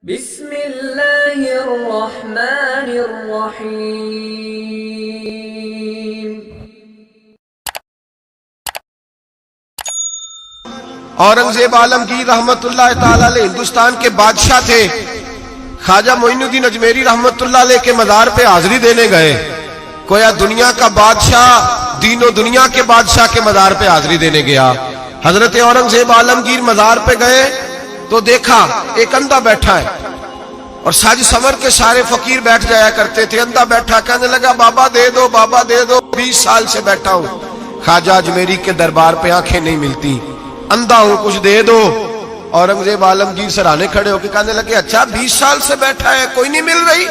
بسم اللہ الرحمن الرحیم۔ اورنگزیب عالمگیر رحمت اللہ تعالی علیہ ہندوستان کے بادشاہ تھے۔ خواجہ معین الدین اجمیری رحمت اللہ علیہ کے مزار پہ حاضری دینے گئے۔ گویا دنیا کا بادشاہ دین و دنیا کے بادشاہ کے مزار پہ حاضری دینے گیا۔ حضرت اورنگزیب عالمگیر مزار پہ گئے تو دیکھا ایک اندھا بیٹھا ہے، اور ساج سمر کے سارے فقیر بیٹھ جایا کرتے تھے۔ اندھا بیٹھا کہنے لگا بابا دے دو، بابا دے دو، 20 سال سے بیٹھا ہوں خواجہ اجمیری کے دربار پہ، آنکھیں نہیں ملتی، اندھا ہوں، کچھ دے دو۔ اورنگزیب عالمگیر سرانے کھڑے ہو کے کہنے لگے اچھا 20 سال سے بیٹھا ہے، کوئی نہیں مل رہی؟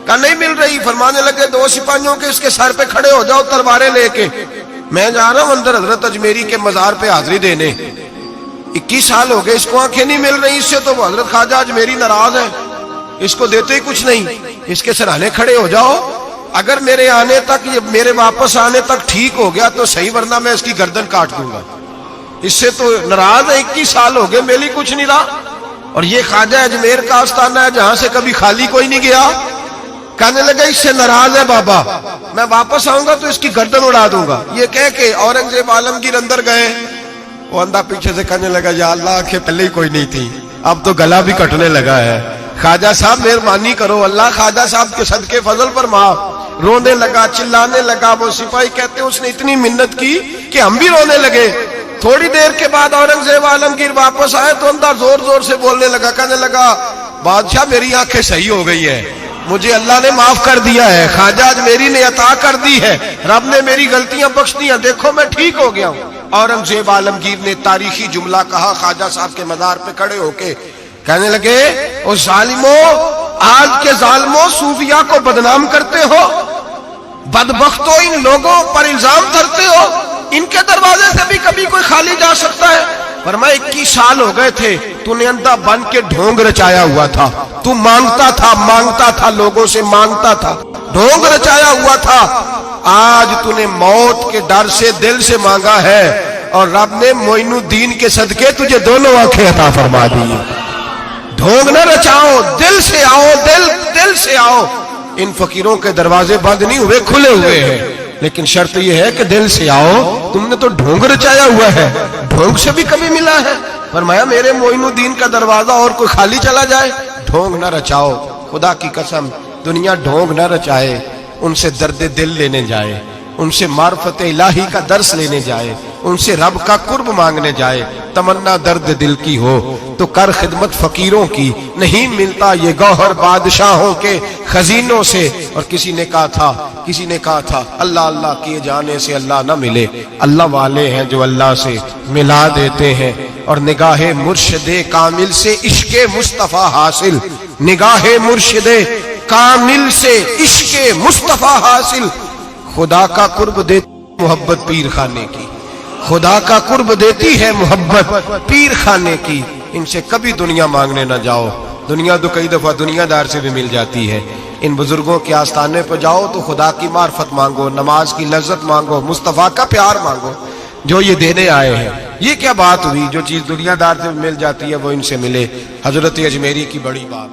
کہا نہیں مل رہی۔ فرمانے لگے 2 سپاہیوں کے اس کے سر پہ کھڑے ہو جاؤ تلواریں لے کے، میں جا رہا ہوں اندر حضرت اجمیری کے مزار پہ حاضری دینے۔ 21 سال ہو گئے اس کو آنکھیں نہیں مل رہی، اس سے تو حضرت خواجہ اجمیری ناراض ہے، اس کو دیتے ہی کچھ نہیں، اس کے سرانے کھڑے ہو جاؤ، اگر میرے آنے تک، میرے واپس آنے تک ٹھیک ہو گیا تو صحیح، ورنہ میں اس کی گردن کاٹ دوں گا۔ اس سے تو ناراض ہے، 21 سال ہو گئے میلی کچھ نہیں رہا، اور یہ خواجہ اجمیر کا آستانہ ہے جہاں سے کبھی خالی کوئی نہیں گیا۔ کہنے لگا اس سے ناراض ہے بابا، میں واپس آؤں گا تو اس کی گردن اڑا دوں گا۔ یہ کہہ کے اورنگزیب عالمگیر اندر گئے۔ وہ اندھا پیچھے سے کہنے لگا یا اللہ آنکھیں پہلے ہی کوئی نہیں تھی، اب تو گلا بھی کٹنے لگا ہے، خواجہ صاحب مہربانی کرو، اللہ خواجہ صاحب کے صدقے فضل پر معاف۔ رونے لگا، چلانے لگا۔ وہ سپاہی کہتے ہیں اس نے اتنی منت کی کہ ہم بھی رونے لگے۔ تھوڑی دیر کے بعد اورنگزیب عالمگیر واپس آئے تو اندر زور زور سے بولنے لگا، کہنے لگا بادشاہ میری آنکھیں صحیح ہو گئی ہے، مجھے اللہ نے معاف کر دیا ہے، خواجہ اجمیری نے عطا کر دی ہے، رب نے میری غلطیاں بخش دی ہیں، دیکھو میں ٹھیک ہو گیا ہوں۔ اورنگزیب عالمگیر نے تاریخی جملہ کہا خواجہ صاحب کے مزار پہ کھڑے ہو کے، کہنے لگے او ظالموں، آج کے ظالموں صوفیاء کو بدنام کرتے ہو، بدبختوں ان لوگوں پر الزام دھرتے ہو، ان کے دروازے سے بھی کبھی کوئی خالی جا سکتا ہے؟ فرمایا 21 سال ہو گئے تھے، تو نے اندھا بن کے ڈھونگ رچایا ہوا تھا، تو مانگتا تھا لوگوں سے مانگتا تھا، ڈھونگ رچایا ہوا تھا، آج تو نے موت کے ڈر سے دل سے مانگا ہے، اور رب نے معین الدین کے صدقے تجھے دونوں آنکھیں عطا فرما دی۔ ڈھونگ نہ رچاؤ، دل سے آؤ، دل سے آؤ۔ ان فقیروں کے دروازے بند نہیں ہوئے، کھلے ہوئے ہیں، لیکن شرط یہ ہے کہ دل سے آؤ۔ تم نے تو ڈھونگ رچایا ہوا ہے، ڈھونگ سے بھی کبھی ملا ہے؟ فرمایا میرے معین الدین کا دروازہ اور کوئی خالی چلا جائے؟ ڈھونگ نہ رچاؤ، خدا کی قسم دنیا ڈھونگ نہ رچائے، ان سے درد دل لینے جائے، ان سے معرفت الہی کا درس لینے جائے، ان سے رب کا قرب مانگنے جائے۔ تمنا درد دل کی ہو تو کر خدمت فقیروں کی، نہیں ملتا یہ گوہر بادشاہوں کے خزینوں سے۔ اور کسی نے کہا تھا اللہ اللہ کیے جانے سے اللہ نہ ملے، اللہ والے ہیں جو اللہ سے ملا دیتے ہیں۔ اور نگاہ مرشد کامل سے عشق مصطفیٰ حاصل، نگاہ مرشد کامل سے عشق مصطفیٰ حاصل۔ خدا کا قرب دیتی محبت پیر خانے کی، خدا کا قرب دیتی ہے محبت پیر خانے کی۔ ان سے کبھی دنیا مانگنے نہ جاؤ، دنیا تو کئی دفعہ دنیا دار سے بھی مل جاتی ہے۔ ان بزرگوں کے آستانے پہ جاؤ تو خدا کی معرفت مانگو، نماز کی لذت مانگو، مصطفیٰ کا پیار مانگو جو یہ دینے آئے ہیں۔ یہ کیا بات ہوئی جو چیز دنیا دار سے مل جاتی ہے وہ ان سے ملے؟ حضرت اجمیری کی بڑی بات۔